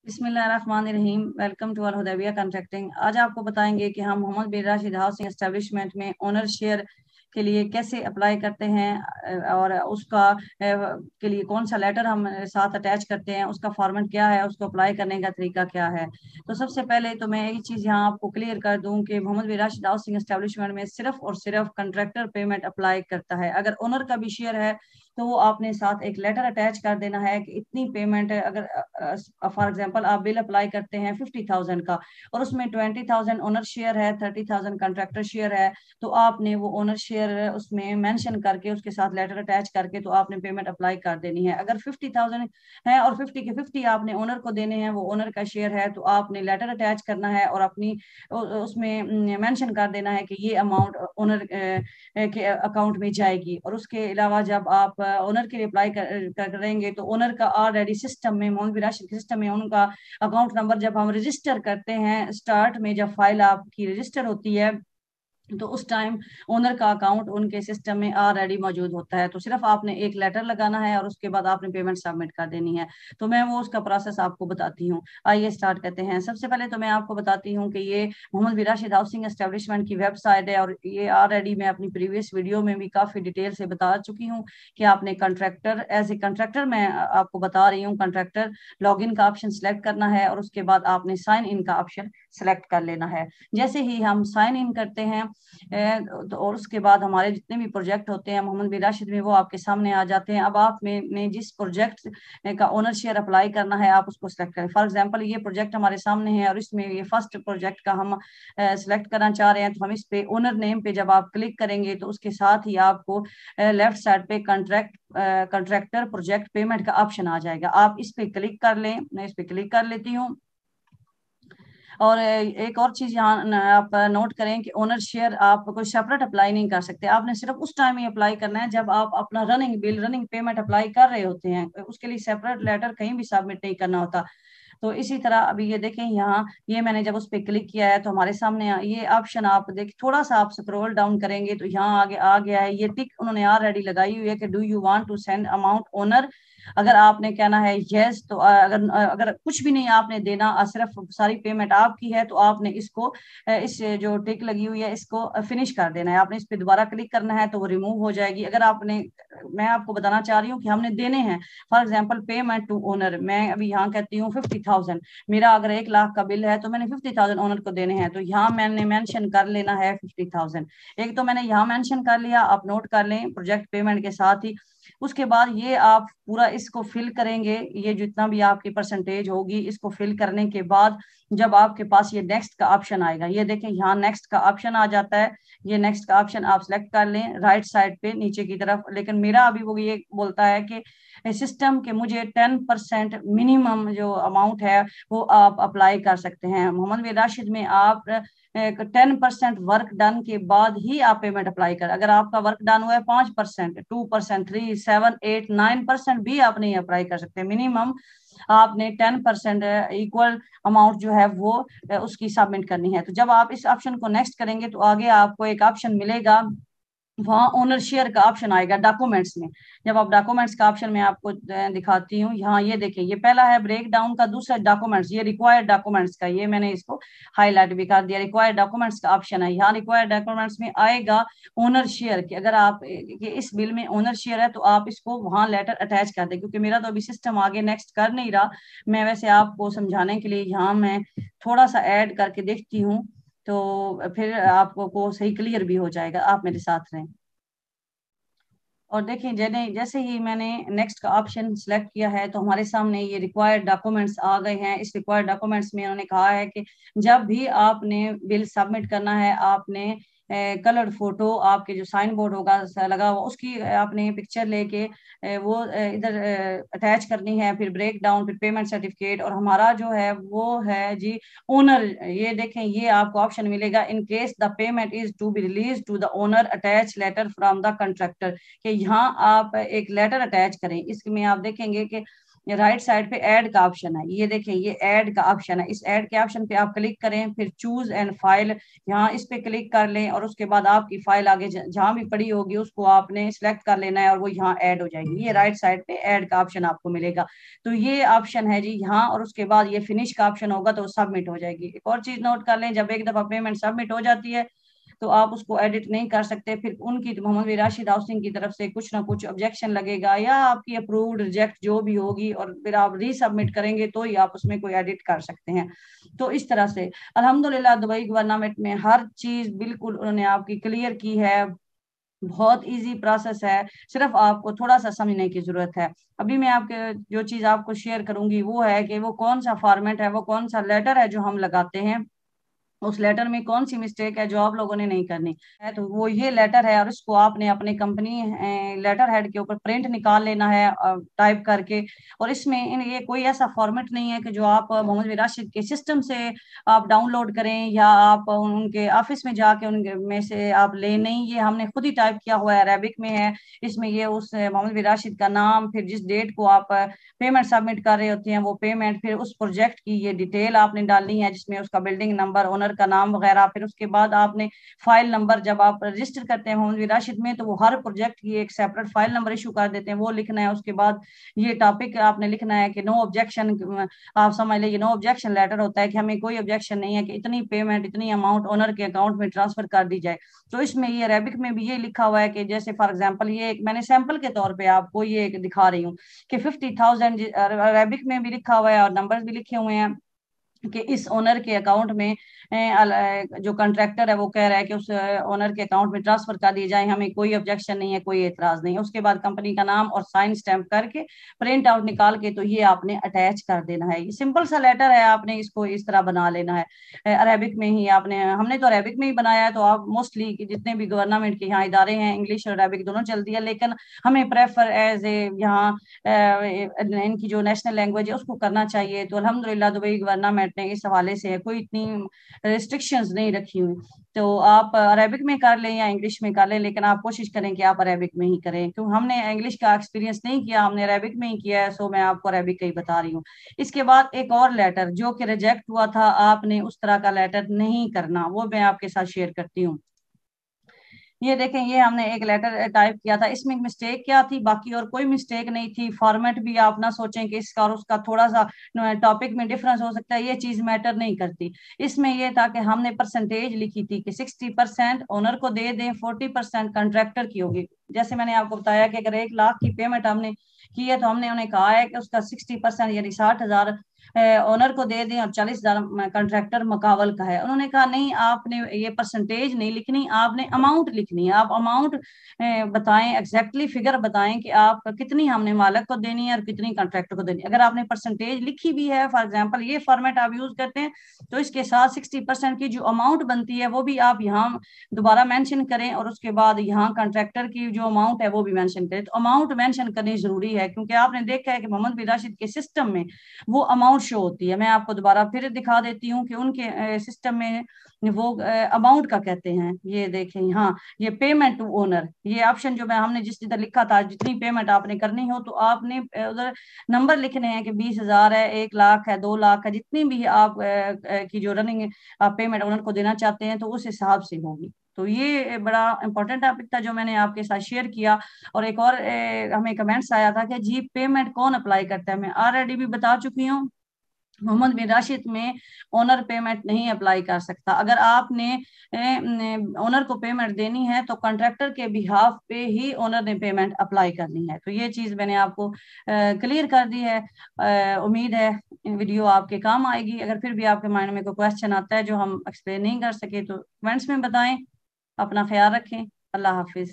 बिस्मिल्लाहिर्रहमानिर्रहीम। Welcome to Al Hudaibiya contracting. आज आपको बताएंगे कि हम Mohammed bin Rashid housing establishment में ओनर शेयर के लिए कैसे अप्लाई करते हैं और उसका के लिए कौन सा लेटर हम साथ अटैच करते हैं, उसका फॉर्मेट क्या है, उसको अप्लाई करने का तरीका क्या है। तो सबसे पहले तो मैं एक चीज़ यहाँ आपको क्लियर कर दूं कि Mohammad bin Rashid housing establishment में सिर्फ और सिर्फ कंट्रैक्टर पेमेंट अप्लाई करता है। अगर ओनर का भी शेयर है तो वो आपने साथ एक लेटर अटैच कर देना है कि इतनी पेमेंट है। अगर फॉर एग्जांपल आप बिल अप्लाई करते हैं 50,000 का और उसमें 20,000 ओनर शेयर है, 30,000 कॉन्ट्रैक्टर शेयर है, तो आपने वो ओनर शेयर उसमें मेंशन करके उसके साथ लेटर अटैच करके तो आपने पेमेंट अप्लाई कर देनी है। अगर 50,000 है और 50 के 50 आपने ओनर को देने हैं, वो ओनर का शेयर है, तो आपने लेटर अटैच करना है और अपनी उसमें मेंशन कर देना है कि ये अमाउंट ओनर के अकाउंट में जाएगी। और उसके अलावा जब आप ओनर के लिए अप्लाई करेंगे तो ओनर का ऑलरेडी सिस्टम में, मोहन विरासत के सिस्टम में उनका अकाउंट नंबर जब हम रजिस्टर करते हैं, स्टार्ट में जब फाइल आपकी रजिस्टर होती है तो उस टाइम ओनर का अकाउंट उनके सिस्टम में ऑलरेडी मौजूद होता है। तो सिर्फ आपने एक लेटर लगाना है और उसके बाद आपने पेमेंट सबमिट कर देनी है। तो मैं वो उसका प्रोसेस आपको बताती हूँ। आइए स्टार्ट करते हैं। सबसे पहले तो मैं आपको बताती हूँ कि ये Mohammad bin Rashid housing establishment की वेबसाइट है और ये ऑलरेडी मैं अपनी प्रीवियस वीडियो में भी काफी डिटेल से बता चुकी हूँ कि आपने कंट्रैक्टर एज ए कंट्रैक्टर, मैं आपको बता रही हूँ, कंट्रैक्टर लॉगिन का ऑप्शन सिलेक्ट करना है और उसके बाद आपने साइन इन का ऑप्शन सिलेक्ट कर लेना है। जैसे ही हम साइन इन करते हैं और उसके बाद हमारे जितने भी प्रोजेक्ट होते हैं मोहम्मद बिन राशिद में, वो आपके सामने आ जाते हैं। अब आप में जिस प्रोजेक्ट का ओनर शेयर अप्लाई करना है आप उसको सिलेक्ट करें। फॉर एग्जांपल ये प्रोजेक्ट हमारे सामने है और इसमें ये फर्स्ट प्रोजेक्ट का हम सिलेक्ट करना चाह रहे हैं, तो हम इस पे ओनर नेम पे जब आप क्लिक करेंगे तो उसके साथ ही आपको लेफ्ट साइड पे कंट्रैक्टर प्रोजेक्ट पेमेंट का ऑप्शन आ जाएगा। आप इस पे क्लिक कर लें। मैं इस पे क्लिक कर लेती हूँ। और एक और चीज यहाँ आप नोट करें कि ओनर शेयर आप कोई सेपरेट अप्लाई नहीं कर सकते। आपने सिर्फ उस टाइम ही अप्लाई करना है जब आप अपना running bill, running payment apply कर रहे होते हैं। उसके लिए सेपरेट लेटर कहीं भी सबमिट नहीं करना होता। तो इसी तरह अभी ये देखें यहाँ, ये मैंने जब उस पर क्लिक किया है तो हमारे सामने ये ऑप्शन, आप देख थोड़ा सा आप स्क्रॉल डाउन करेंगे तो यहाँ आगे आ गया है ये टिक उन्होंने ऑलरेडी लगाई हुई है कि do you want to send amount owner. अगर आपने कहना है यस, तो अगर अगर कुछ भी नहीं आपने देना, सिर्फ सारी पेमेंट आपकी है, तो आपने इसको इस जो टिक लगी हुई है इसको फिनिश कर देना है। आपने इस पे दोबारा क्लिक करना है तो वो रिमूव हो जाएगी। अगर आपने, मैं आपको बताना चाह रही हूँ कि हमने देने हैं, for example payment to owner, मैं अभी यहाँ कहती हूँ 50,000, मेरा अगर 1 लाख का बिल है तो मैंने 50,000 ओनर को देने हैं, तो यहाँ मैंने मेंशन कर लेना है 50,000। एक तो मैंने यहाँ मेंशन कर लिया, आप नोट कर लें प्रोजेक्ट पेमेंट के साथ ही। उसके बाद ये आप पूरा इसको फिल करेंगे, ये जितना भी आपकी परसेंटेज होगी इसको फिल करने के बाद जब आपके पास ये नेक्स्ट का ऑप्शन आएगा, ये देखें यहाँ नेक्स्ट का ऑप्शन आ जाता है। ये नेक्स्ट का ऑप्शन आप सिलेक्ट कर लें राइट साइड पे नीचे की तरफ। लेकिन मेरा अभी वो ये बोलता है कि सिस्टम के मुझे 10% मिनिमम जो अमाउंट है वो आप अप्लाई कर सकते हैं। मोहम्मद बिन राशिद में आप 10% वर्क डन के बाद ही आप पेमेंट अप्लाई कर। अगर आपका वर्क डन हुआ है 5%, 2%, 3, 7, 8, 9% भी आप नहीं अप्लाई कर सकते। मिनिमम आपने 10% इक्वल अमाउंट जो है वो उसकी सबमिट करनी है। तो जब आप इस ऑप्शन को नेक्स्ट करेंगे तो आगे आपको एक ऑप्शन मिलेगा, वहाँ ओनर शेयर का ऑप्शन आएगा डॉक्यूमेंट्स में। जब आप डॉक्यूमेंट्स का ऑप्शन में आपको दिखाती हूँ, यहाँ ये देखिए, ये पहला है ब्रेक डाउन का, दूसरा डॉक्यूमेंट्स, ये रिक्वायर्ड डॉक्यूमेंट्स का, ये मैंने इसको हाईलाइट भी कर दिया। रिक्वायर्ड डॉक्यूमेंट्स का ऑप्शन है, यहाँ रिक्वायर्ड डॉक्यूमेंट्स में आएगा ओनर शेयर की। अगर आप कि इस बिल में ओनर शेयर है तो आप इसको वहाँ लेटर अटैच कर दें, क्योंकि मेरा तो अभी सिस्टम आगे नेक्स्ट कर नहीं रहा। मैं वैसे आपको समझाने के लिए यहाँ मैं थोड़ा सा ऐड करके देखती हूँ, तो फिर आपको को सही क्लियर भी हो जाएगा। आप मेरे साथ रहें। और देखिए जैसे ही मैंने नेक्स्ट का ऑप्शन सिलेक्ट किया है तो हमारे सामने ये रिक्वायर्ड डॉक्यूमेंट्स आ गए हैं। इस रिक्वायर्ड डॉक्यूमेंट्स में उन्होंने कहा है कि जब भी आपने बिल सबमिट करना है आपने कलर्ड फोटो, आपके जो साइन बोर्ड होगा लगा हुआ उसकी आपने पिक्चर लेके वो इधर अटैच करनी है। फिर ब्रेक डाउन, फिर पेमेंट सर्टिफिकेट, और हमारा जो है वो है जी ओनर। ये देखें, ये आपको ऑप्शन मिलेगा, in case the payment is to be release to the owner attach letter from the contractor, कि यहाँ आप एक लेटर अटैच करें। इसमें आप देखेंगे कि राइट साइड पे ऐड का ऑप्शन है, ये देखें ये ऐड का ऑप्शन है, इस ऐड के ऑप्शन पे आप क्लिक करें, फिर चूज एंड फाइल यहाँ इस पे क्लिक कर लें और उसके बाद आपकी फाइल आगे जहां भी पड़ी होगी उसको आपने सिलेक्ट कर लेना है और वो यहाँ ऐड हो जाएगी। ये राइट साइड पे ऐड का ऑप्शन आपको मिलेगा। तो ये ऑप्शन है जी यहाँ, और उसके बाद ये फिनिश का ऑप्शन होगा तो सबमिट हो जाएगी। एक और चीज नोट कर लें, जब एक दफा पेमेंट सबमिट हो जाती है तो आप उसको एडिट नहीं कर सकते, फिर उनकी मोहम्मद बिन राशिद हाउसिंग की तरफ से कुछ ना कुछ ऑब्जेक्शन लगेगा या आपकी अप्रूव्ड रिजेक्ट जो भी होगी, और फिर आप रीसबमिट करेंगे तो ही आप उसमें कोई एडिट कर सकते हैं। तो इस तरह से अल्हम्दुलिल्लाह दुबई गवर्नमेंट में हर चीज बिल्कुल उन्होंने आपकी क्लियर की है। बहुत इजी प्रोसेस है, सिर्फ आपको थोड़ा सा समझने की जरूरत है। अभी मैं आपके जो चीज आपको शेयर करूंगी वो है कि वो कौन सा फॉर्मेट है, वो कौन सा लेटर है जो हम लगाते हैं, उस लेटर में कौन सी मिस्टेक है जो आप लोगों ने नहीं करनी है। तो वो ये लेटर है और इसको आपने अपने कंपनी लेटर हेड के ऊपर प्रिंट निकाल लेना है टाइप करके। और इसमें ये कोई ऐसा फॉर्मेट नहीं है कि जो आप मोहम्मद बिन राशिद के सिस्टम से आप डाउनलोड करें या आप उनके ऑफिस में जाके उनके में से आप ले, नहीं, ये हमने खुद ही टाइप किया हुआ है, अरेबिक में है। इसमें ये उस मोहम्मद बिन राशिद का नाम, फिर जिस डेट को आप पेमेंट सबमिट कर रहे होते हैं वो पेमेंट, फिर उस प्रोजेक्ट की ये डिटेल आपने डालनी है जिसमें उसका बिल्डिंग नंबर, ओनर का नाम वगैरह। फिर उसके बाद आपने फाइल नंबर, जब आप रजिस्टर करते हैं मोहम्मद बिन राशिद में तो वो हर प्रोजेक्ट की एक सेपरेट फाइल नंबर इशू कर देते हैं, वो लिखना है। उसके बाद ये टॉपिक आपने लिखना है कि नो ऑब्जेक्शन, आप समझ लीजिए नो ऑब्जेक्शन लेटर होता है कि हमें कोई ऑब्जेक्शन नहीं है कि इतनी पेमेंट, इतनी अमाउंट ओनर के अकाउंट में ट्रांसफर कर दी जाए। तो इसमें ये अरेबिक में भी ये लिखा हुआ है कि जैसे फॉर एग्जाम्पल ये एक मैंने सैंपल के तौर पे आपको ये एक दिखा रही हूँ कि 50,000 अरेबिक में भी लिखा हुआ है और नंबर भी लिखे हुए हैं कि इस ओनर के अकाउंट में जो कॉन्ट्रैक्टर है वो कह रहा है कि उस ओनर के अकाउंट में ट्रांसफर कर दिए जाए, हमें कोई ऑब्जेक्शन नहीं है, कोई एतराज नहीं है। उसके बाद कंपनी का नाम और साइन स्टैंप करके प्रिंट आउट निकाल के तो ये आपने अटैच कर देना है। ये सिंपल सा लेटर है, आपने इसको इस तरह बना लेना है अरेबिक में ही। आपने हमने तो अरेबिक में ही बनाया है, तो आप मोस्टली जितने भी गवर्नमेंट के यहाँ इदारे हैं इंग्लिश और अरेबिक दोनों चलती है, लेकिन हमें प्रेफर एज ए यहाँ इनकी जो नेशनल लैंग्वेज है उसको करना चाहिए। तो अल्हम्दुलिल्लाह दुबई गवर्नमेंट ने इस हवाले से कोई इतनी रिस्ट्रिक्शंस नहीं रखी हुई। तो आप अरेबिक में कर लें या इंग्लिश में कर लें, लेकिन आप कोशिश करें कि आप अरेबिक में ही करें, क्योंकि हमने इंग्लिश का एक्सपीरियंस नहीं किया, हमने अरेबिक में ही किया है। सो मैं आपको अरेबिक का ही बता रही हूँ। इसके बाद एक और लेटर जो कि रिजेक्ट हुआ था, आपने उस तरह का लेटर नहीं करना, वो मैं आपके साथ शेयर करती हूँ। ये देखें, ये हमने एक लेटर टाइप किया था, इसमें मिस्टेक क्या थी, बाकी और कोई मिस्टेक नहीं थी। फॉर्मेट भी आप ना सोचें कि इसका और उसका थोड़ा सा टॉपिक में डिफरेंस हो सकता है, ये चीज मैटर नहीं करती। इसमें ये था कि हमने परसेंटेज लिखी थी कि 60% ओनर को दे दें, 40% कॉन्ट्रैक्टर की होगी। जैसे मैंने आपको बताया कि अगर 1 लाख की पेमेंट हमने की है तो हमने उन्हें कहा है कि उसका 60% यानी 60,000 ओनर को दे दें और 40,000 कॉन्ट्रैक्टर मुकावल का है। उन्होंने कहा नहीं, आपने ये परसेंटेज नहीं लिखनी, आपने अमाउंट लिखनी है। आप अमाउंट बताएं, एग्जैक्टली फिगर बताएं कि आप कितनी हमने मालिक को देनी है और कितनी कॉन्ट्रैक्टर को देनी है। अगर आपने परसेंटेज लिखी भी है, फॉर एग्जाम्पल ये फॉर्मेट आप यूज करते हैं, तो इसके साथ 60% की जो अमाउंट बनती है वो भी आप यहाँ दोबारा मेंशन करें, और उसके बाद यहाँ कॉन्ट्रैक्टर की जो अमाउंट है वो भी मेंशन करें। तो अमाउंट मेंशन करनी जरूरी है, क्योंकि आपने देखा है कि मोहम्मद बिन राशिद के सिस्टम में वो अमाउंट शो होती है। मैं आपको दोबारा फिर दिखा देती हूँ कि उनके सिस्टम में वो अमाउंट का कहते हैं। ये देखें, हाँ, ये पेमेंट टू ओनर, ये ऑप्शन जो मैं हमने जिस तरह लिखा था, जितनी पेमेंट आपने करनी हो तो आपने उधर नंबर लिखने हैं कि 20,000 है, 1 लाख है, 2 लाख है, जितनी भी आप की जो रनिंग आप पेमेंट ओनर को देना चाहते हैं तो उस हिसाब से होगी। तो ये बड़ा इंपॉर्टेंट टॉपिक था जो मैंने आपके साथ शेयर किया। और एक और हमें कमेंट्स आया था कि जी पेमेंट कौन अप्लाई करता है। मैं ऑलरेडी भी बता चुकी हूँ, मोहम्मद बिन राशिद में ओनर पेमेंट नहीं अप्लाई कर सकता। अगर आपने ओनर को पेमेंट देनी है तो कॉन्ट्रैक्टर के बिहाफ पे ही ओनर ने पेमेंट अप्लाई करनी है। तो ये चीज मैंने आपको क्लियर कर दी है। उम्मीद है वीडियो आपके काम आएगी। अगर फिर भी आपके माइंड में कोई क्वेश्चन आता है जो हम एक्सप्लेन नहीं कर सके तो कमेंट्स में बताएं। अपना ख्याल रखें। अल्लाह हाफिज।